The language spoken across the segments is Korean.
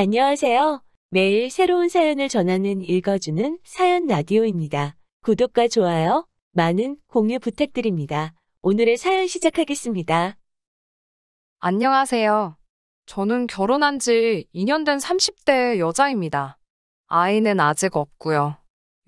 안녕하세요. 매일 새로운 사연을 전하는 읽어주는 사연 라디오입니다. 구독과 좋아요, 많은 공유 부탁드립니다. 오늘의 사연 시작하겠습니다. 안녕하세요. 저는 결혼한 지 2년 된 30대 여자입니다. 아이는 아직 없고요.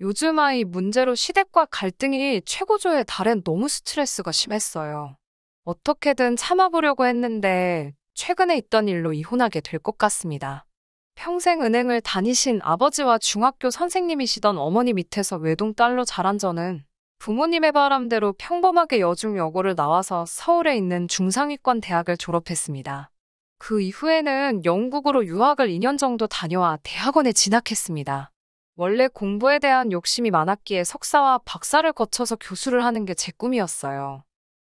요즘 아이 문제로 시댁과 갈등이 최고조에 달해 너무 스트레스가 심했어요. 어떻게든 참아보려고 했는데 최근에 있던 일로 이혼하게 될 것 같습니다. 평생 은행을 다니신 아버지와 중학교 선생님이시던 어머니 밑에서 외동딸로 자란 저는 부모님의 바람대로 평범하게 여중여고를 나와서 서울에 있는 중상위권 대학을 졸업했습니다. 그 이후에는 영국으로 유학을 2년 정도 다녀와 대학원에 진학했습니다. 원래 공부에 대한 욕심이 많았기에 석사와 박사를 거쳐서 교수를 하는 게 제 꿈이었어요.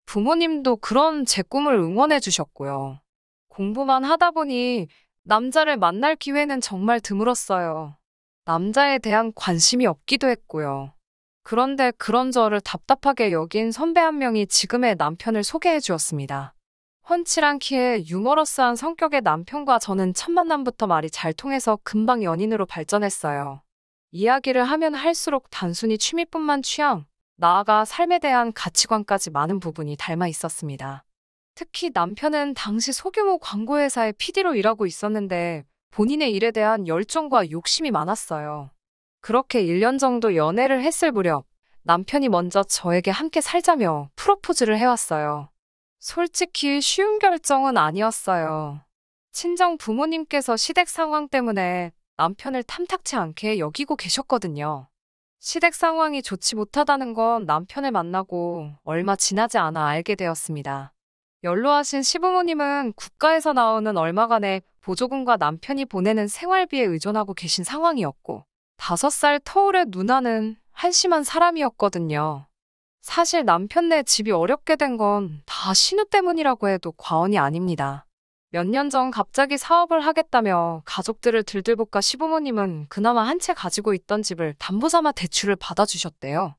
부모님도 그런 제 꿈을 응원해 주셨고요. 공부만 하다 보니 남자를 만날 기회는 정말 드물었어요. 남자에 대한 관심이 없기도 했고요. 그런데 그런 저를 답답하게 여긴 선배 한 명이 지금의 남편을 소개해 주었습니다. 훤칠한 키에 유머러스한 성격의 남편과 저는 첫 만남부터 말이 잘 통해서 금방 연인으로 발전했어요. 이야기를 하면 할수록 단순히 취미뿐만 취향, 나아가 삶에 대한 가치관까지 많은 부분이 닮아 있었습니다. 특히 남편은 당시 소규모 광고회사의 PD로 일하고 있었는데 본인의 일에 대한 열정과 욕심이 많았어요. 그렇게 1년 정도 연애를 했을 무렵 남편이 먼저 저에게 함께 살자며 프로포즈를 해왔어요. 솔직히 쉬운 결정은 아니었어요. 친정 부모님께서 시댁 상황 때문에 남편을 탐탁치 않게 여기고 계셨거든요. 시댁 상황이 좋지 못하다는 건 남편을 만나고 얼마 지나지 않아 알게 되었습니다. 연로하신 시부모님은 국가에서 나오는 얼마간의 보조금과 남편이 보내는 생활비에 의존하고 계신 상황이었고 5살 터울의 누나는 한심한 사람이었거든요. 사실 남편네 집이 어렵게 된 건 다 신우 때문이라고 해도 과언이 아닙니다. 몇 년 전 갑자기 사업을 하겠다며 가족들을 들들볶아 시부모님은 그나마 한 채 가지고 있던 집을 담보삼아 대출을 받아주셨대요.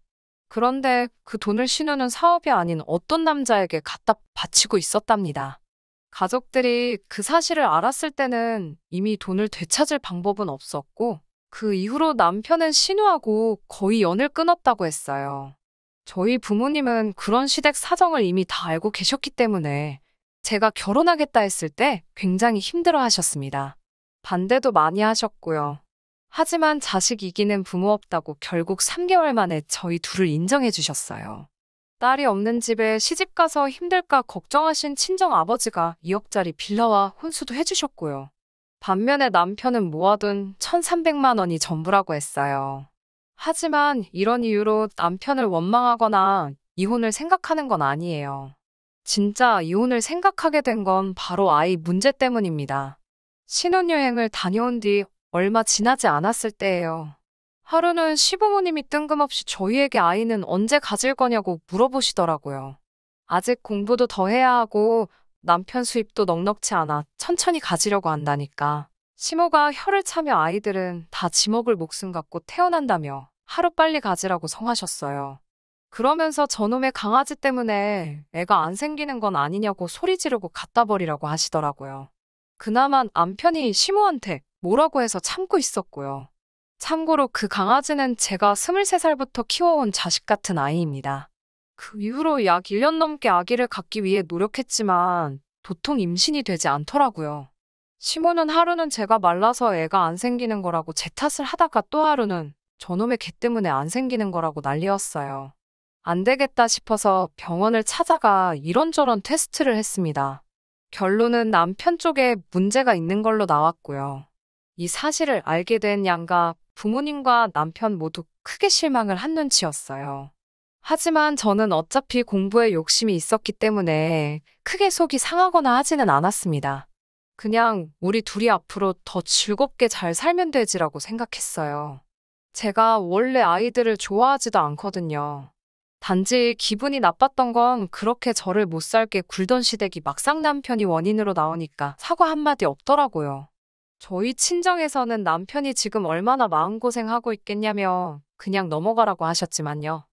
그런데 그 돈을 신우는 사업이 아닌 어떤 남자에게 갖다 바치고 있었답니다. 가족들이 그 사실을 알았을 때는 이미 돈을 되찾을 방법은 없었고 그 이후로 남편은 신우하고 거의 연을 끊었다고 했어요. 저희 부모님은 그런 시댁 사정을 이미 다 알고 계셨기 때문에 제가 결혼하겠다 했을 때 굉장히 힘들어 하셨습니다. 반대도 많이 하셨고요. 하지만 자식 이기는 부모 없다고 결국 3개월 만에 저희 둘을 인정해 주셨어요. 딸이 없는 집에 시집가서 힘들까 걱정하신 친정 아버지가 2억짜리 빌라와 혼수도 해주셨고요. 반면에 남편은 모아둔 1,300만 원이 전부라고 했어요. 하지만 이런 이유로 남편을 원망하거나 이혼을 생각하는 건 아니에요. 진짜 이혼을 생각하게 된 건 바로 아이 문제 때문입니다. 신혼여행을 다녀온 뒤 얼마 지나지 않았을 때예요. 하루는 시부모님이 뜬금없이 저희에게 아이는 언제 가질 거냐고 물어보시더라고요. 아직 공부도 더 해야 하고 남편 수입도 넉넉치 않아 천천히 가지려고 한다니까. 시모가 혀를 차며 아이들은 다 지먹을 목숨 갖고 태어난다며 하루빨리 가지라고 성하셨어요. 그러면서 저놈의 강아지 때문에 애가 안 생기는 건 아니냐고 소리 지르고 갖다 버리라고 하시더라고요. 그나마 남편이 시모한테 뭐라고 해서 참고 있었고요. 참고로 그 강아지는 제가 23살부터 키워온 자식 같은 아이입니다. 그 이후로 약 1년 넘게 아기를 갖기 위해 노력했지만 도통 임신이 되지 않더라고요. 시모는 하루는 제가 말라서 애가 안 생기는 거라고 제 탓을 하다가 또 하루는 저놈의 개 때문에 안 생기는 거라고 난리였어요. 안 되겠다 싶어서 병원을 찾아가 이런저런 테스트를 했습니다. 결론은 남편 쪽에 문제가 있는 걸로 나왔고요. 이 사실을 알게 된 양가 부모님과 남편 모두 크게 실망을 한 눈치였어요. 하지만 저는 어차피 공부에 욕심이 있었기 때문에 크게 속이 상하거나 하지는 않았습니다. 그냥 우리 둘이 앞으로 더 즐겁게 잘 살면 되지라고 생각했어요. 제가 원래 아이들을 좋아하지도 않거든요. 단지 기분이 나빴던 건 그렇게 저를 못 살게 굴던 시댁이 막상 남편이 원인으로 나오니까 사과 한마디 없더라고요. 저희 친정에서는 남편이 지금 얼마나 마음고생하고 있겠냐며 그냥 넘어가라고 하셨지만요.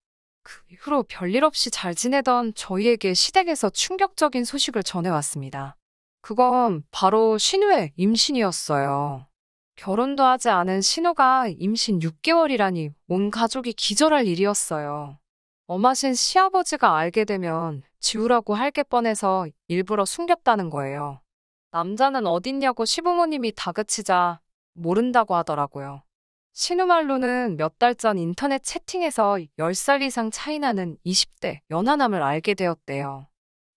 그 이후로 별일 없이 잘 지내던 저희에게 시댁에서 충격적인 소식을 전해왔습니다. 그건 바로 신우의 임신이었어요. 결혼도 하지 않은 신우가 임신 6개월이라니 온 가족이 기절할 일이었어요. 엄하신 시아버지가 알게 되면 지우라고 할 게 뻔해서 일부러 숨겼다는 거예요. 남자는 어딨냐고 시부모님이 다그치자 모른다고 하더라고요. 신우 말로는 몇 달 전 인터넷 채팅에서 10살 이상 차이 나는 20대 연하남을 알게 되었대요.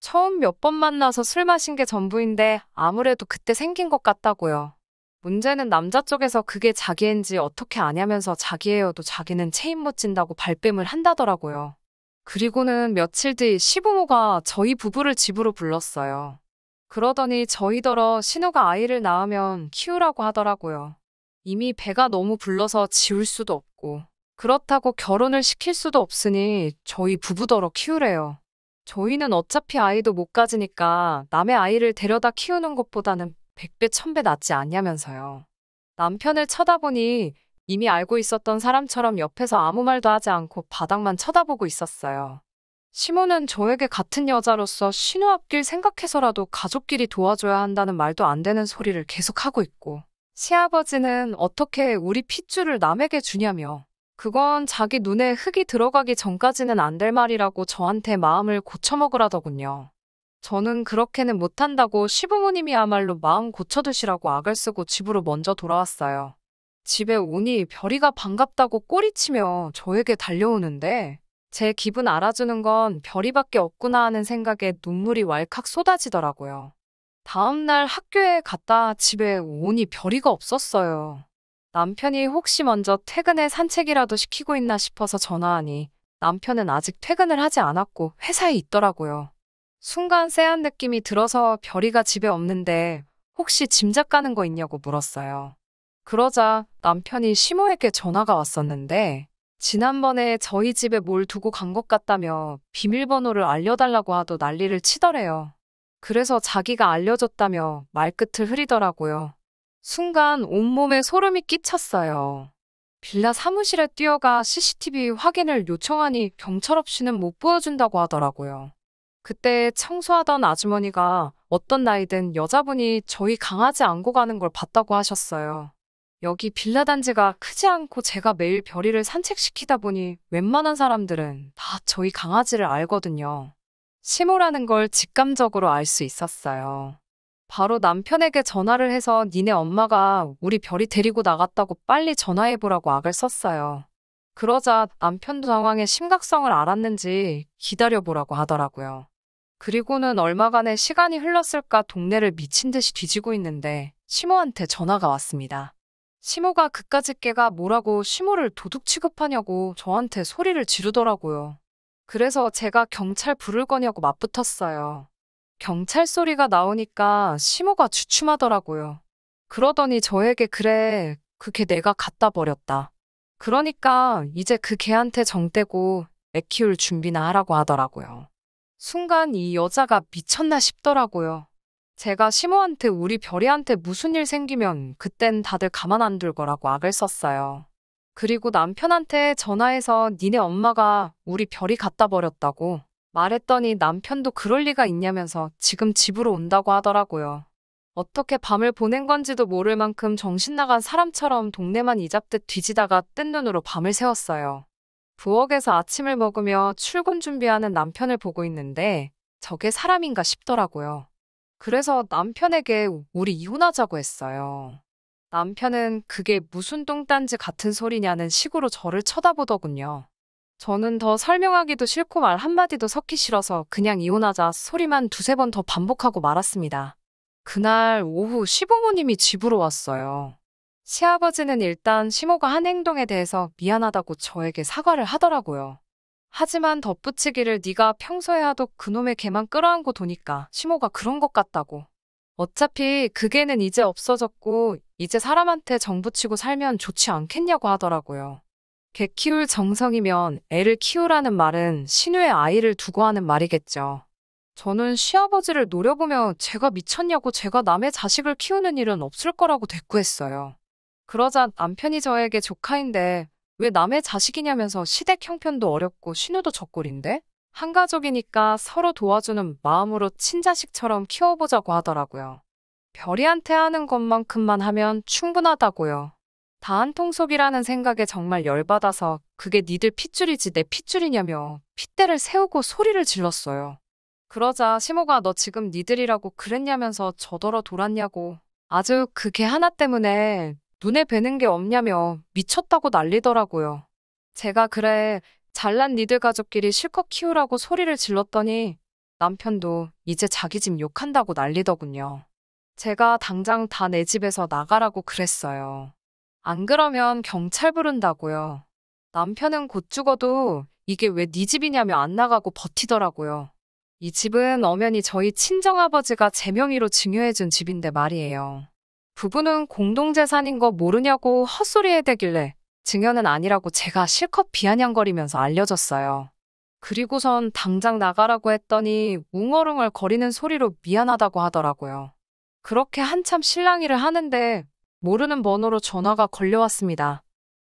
처음 몇 번 만나서 술 마신 게 전부인데 아무래도 그때 생긴 것 같다고요. 문제는 남자 쪽에서 그게 자기인지 어떻게 아냐면서 자기예여도 자기는 책임 못 진다고 발뺌을 한다더라고요. 그리고는 며칠 뒤 시부모가 저희 부부를 집으로 불렀어요. 그러더니 저희더러 신우가 아이를 낳으면 키우라고 하더라고요. 이미 배가 너무 불러서 지울 수도 없고 그렇다고 결혼을 시킬 수도 없으니 저희 부부더러 키우래요. 저희는 어차피 아이도 못 가지니까 남의 아이를 데려다 키우는 것보다는 100배 1000배 낫지 않냐면서요. 남편을 쳐다보니 이미 알고 있었던 사람처럼 옆에서 아무 말도 하지 않고 바닥만 쳐다보고 있었어요. 시모는 저에게 같은 여자로서 신우 앞길 생각해서라도 가족끼리 도와줘야 한다는 말도 안 되는 소리를 계속하고 있고 시아버지는 어떻게 우리 핏줄을 남에게 주냐며 그건 자기 눈에 흙이 들어가기 전까지는 안 될 말이라고 저한테 마음을 고쳐먹으라더군요. 저는 그렇게는 못한다고 시부모님이야말로 마음 고쳐두시라고 악을 쓰고 집으로 먼저 돌아왔어요. 집에 오니 별이가 반갑다고 꼬리치며 저에게 달려오는데 제 기분 알아주는 건 별이밖에 없구나 하는 생각에 눈물이 왈칵 쏟아지더라고요. 다음 날 학교에 갔다 집에 오니 별이가 없었어요. 남편이 혹시 먼저 퇴근해 산책이라도 시키고 있나 싶어서 전화하니 남편은 아직 퇴근을 하지 않았고 회사에 있더라고요. 순간 쎄한 느낌이 들어서 별이가 집에 없는데 혹시 짐작 가는 거 있냐고 물었어요. 그러자 남편이 시모에게 전화가 왔었는데 지난번에 저희 집에 뭘 두고 간 것 같다며 비밀번호를 알려달라고 하도 난리를 치더래요. 그래서 자기가 알려줬다며 말끝을 흐리더라고요. 순간 온몸에 소름이 끼쳤어요. 빌라 사무실에 뛰어가 CCTV 확인을 요청하니 경찰 없이는 못 보여준다고 하더라고요. 그때 청소하던 아주머니가 어떤 나이든 여자분이 저희 강아지 안고 가는 걸 봤다고 하셨어요. 여기 빌라 단지가 크지 않고 제가 매일 별이를 산책시키다 보니 웬만한 사람들은 다 저희 강아지를 알거든요. 시모라는 걸 직감적으로 알 수 있었어요. 바로 남편에게 전화를 해서 니네 엄마가 우리 별이 데리고 나갔다고 빨리 전화해보라고 악을 썼어요. 그러자 남편도 상황의 심각성을 알았는지 기다려보라고 하더라고요. 그리고는 얼마간의 시간이 흘렀을까 동네를 미친 듯이 뒤지고 있는데 시모한테 전화가 왔습니다. 시모가 그까짓 개가 뭐라고 시모를 도둑 취급하냐고 저한테 소리를 지르더라고요. 그래서 제가 경찰 부를 거냐고 맞붙었어요. 경찰 소리가 나오니까 시모가 주춤하더라고요. 그러더니 저에게 그래, 그 개 내가 갖다 버렸다. 그러니까 이제 그 개한테 정 떼고 애 키울 준비나 하라고 하더라고요. 순간 이 여자가 미쳤나 싶더라고요. 제가 시모한테 우리 별이한테 무슨 일 생기면 그땐 다들 가만 안 둘 거라고 악을 썼어요. 그리고 남편한테 전화해서 니네 엄마가 우리 별이 갖다 버렸다고 말했더니 남편도 그럴 리가 있냐면서 지금 집으로 온다고 하더라고요. 어떻게 밤을 보낸 건지도 모를 만큼 정신 나간 사람처럼 동네만 이잡듯 뒤지다가 뜬 눈으로 밤을 새웠어요. 부엌에서 아침을 먹으며 출근 준비하는 남편을 보고 있는데 저게 사람인가 싶더라고요. 그래서 남편에게 우리 이혼하자고 했어요. 남편은 그게 무슨 똥딴지 같은 소리냐는 식으로 저를 쳐다보더군요. 저는 더 설명하기도 싫고 말 한마디도 섞기 싫어서 그냥 이혼하자 소리만 두세 번 더 반복하고 말았습니다. 그날 오후 시부모님이 집으로 왔어요. 시아버지는 일단 시모가 한 행동에 대해서 미안하다고 저에게 사과를 하더라고요. 하지만 덧붙이기를 네가 평소에 하도 그놈의 개만 끌어안고 도니까 시모가 그런 것 같다고. 어차피 그 개는 이제 없어졌고 이제 사람한테 정붙이고 살면 좋지 않겠냐고 하더라고요. 개 키울 정성이면 애를 키우라는 말은 신우의 아이를 두고 하는 말이겠죠. 저는 시아버지를 노려보며 제가 미쳤냐고 제가 남의 자식을 키우는 일은 없을 거라고 대꾸했어요. 그러자 남편이 저에게 조카인데 왜 남의 자식이냐면서 시댁 형편도 어렵고 신우도 적골인데? 한 가족이니까 서로 도와주는 마음으로 친자식처럼 키워보자고 하더라고요. 별이한테 하는 것만큼만 하면 충분하다고요. 다 한 통속이라는 생각에 정말 열받아서 그게 니들 핏줄이지 내 핏줄이냐며 핏대를 세우고 소리를 질렀어요. 그러자 시모가 너 지금 니들이라고 그랬냐면서 저더러 돌았냐고 아주 그 개 하나 때문에 눈에 뵈는 게 없냐며 미쳤다고 난리더라고요. 제가 그래 잘난 니들 가족끼리 실컷 키우라고 소리를 질렀더니 남편도 이제 자기 집 욕한다고 난리더군요. 제가 당장 다 내 집에서 나가라고 그랬어요. 안 그러면 경찰 부른다고요. 남편은 곧 죽어도 이게 왜 네 집이냐며 안 나가고 버티더라고요. 이 집은 엄연히 저희 친정아버지가 제 명의로 증여해준 집인데 말이에요. 부부는 공동재산인 거 모르냐고 헛소리해대길래 증여는 아니라고 제가 실컷 비아냥거리면서 알려줬어요. 그리고선 당장 나가라고 했더니 웅얼웅얼 거리는 소리로 미안하다고 하더라고요. 그렇게 한참 실랑이를 하는데 모르는 번호로 전화가 걸려왔습니다.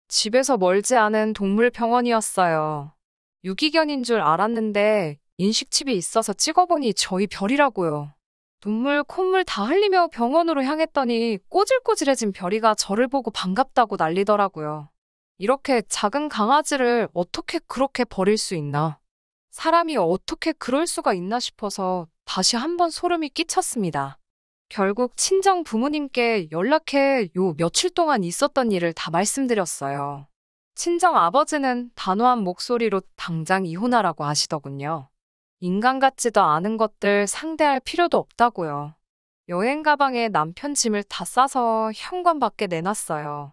집에서 멀지 않은 동물병원이었어요. 유기견인 줄 알았는데 인식칩이 있어서 찍어보니 저희 별이라고요. 눈물, 콧물 다 흘리며 병원으로 향했더니 꼬질꼬질해진 별이가 저를 보고 반갑다고 난리더라고요. 이렇게 작은 강아지를 어떻게 그렇게 버릴 수 있나? 사람이 어떻게 그럴 수가 있나 싶어서 다시 한번 소름이 끼쳤습니다. 결국 친정 부모님께 연락해 요 며칠 동안 있었던 일을 다 말씀드렸어요. 친정 아버지는 단호한 목소리로 당장 이혼하라고 하시더군요. 인간 같지도 않은 것들 상대할 필요도 없다고요. 여행 가방에 남편 짐을 다 싸서 현관 밖에 내놨어요.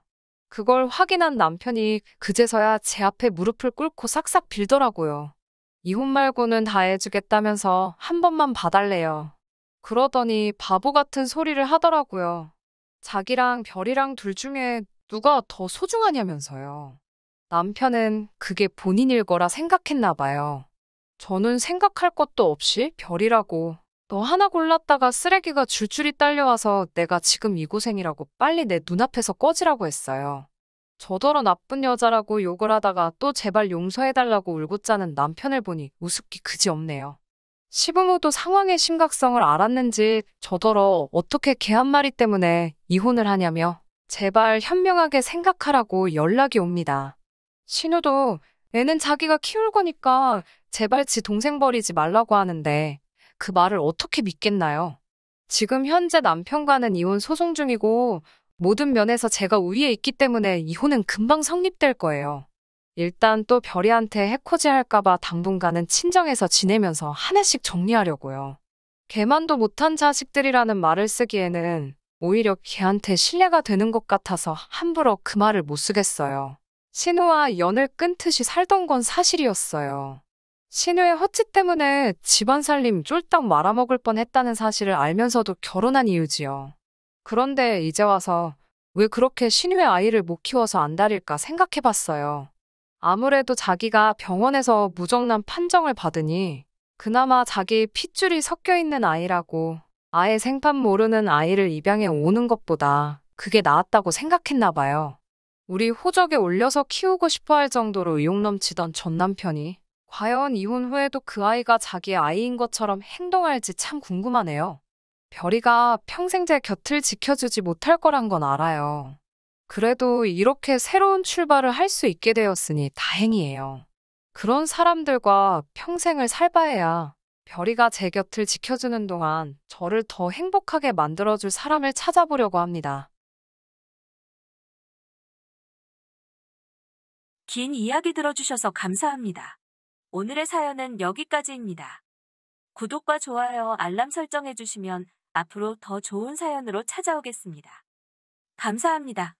그걸 확인한 남편이 그제서야 제 앞에 무릎을 꿇고 싹싹 빌더라고요. 이혼 말고는 다 해주겠다면서 한 번만 봐달래요. 그러더니 바보 같은 소리를 하더라고요. 자기랑 별이랑 둘 중에 누가 더 소중하냐면서요. 남편은 그게 본인 일 거라 생각했나 봐요. 저는 생각할 것도 없이 별이라고 너 하나 골랐다가 쓰레기가 줄줄이 딸려와서 내가 지금 이 고생이라고 빨리 내 눈앞에서 꺼지라고 했어요. 저더러 나쁜 여자라고 욕을 하다가 또 제발 용서해달라고 울고 짜는 남편을 보니 우습기 그지없네요. 시부모도 상황의 심각성을 알았는지 저더러 어떻게 개 한 마리 때문에 이혼을 하냐며 제발 현명하게 생각하라고 연락이 옵니다. 신우도 애는 자기가 키울 거니까 제발 지 동생 버리지 말라고 하는데 그 말을 어떻게 믿겠나요? 지금 현재 남편과는 이혼 소송 중이고 모든 면에서 제가 우위에 있기 때문에 이혼은 금방 성립될 거예요. 일단 또 별이한테 해코지 할까봐 당분간은 친정에서 지내면서 하나씩 정리하려고요. 걔만도 못한 자식들이라는 말을 쓰기에는 오히려 걔한테 신뢰가 되는 것 같아서 함부로 그 말을 못 쓰겠어요. 신우와 연을 끊듯이 살던 건 사실이었어요. 신우의 헛짓 때문에 집안 살림 쫄딱 말아먹을 뻔했다는 사실을 알면서도 결혼한 이유지요. 그런데 이제 와서 왜 그렇게 신우의 아이를 못 키워서 안달일까 생각해봤어요. 아무래도 자기가 병원에서 무정란 판정을 받으니 그나마 자기 핏줄이 섞여 있는 아이라고 아예 생판 모르는 아이를 입양해 오는 것보다 그게 나았다고 생각했나 봐요. 우리 호적에 올려서 키우고 싶어 할 정도로 의욕 넘치던 전 남편이 과연 이혼 후에도 그 아이가 자기의 아이인 것처럼 행동할지 참 궁금하네요. 별이가 평생 제 곁을 지켜주지 못할 거란 건 알아요. 그래도 이렇게 새로운 출발을 할 수 있게 되었으니 다행이에요. 그런 사람들과 평생을 살바해야 별이가 제 곁을 지켜주는 동안 저를 더 행복하게 만들어줄 사람을 찾아보려고 합니다. 긴 이야기 들어주셔서 감사합니다. 오늘의 사연은 여기까지입니다. 구독과 좋아요, 알람 설정해주시면 앞으로 더 좋은 사연으로 찾아오겠습니다. 감사합니다.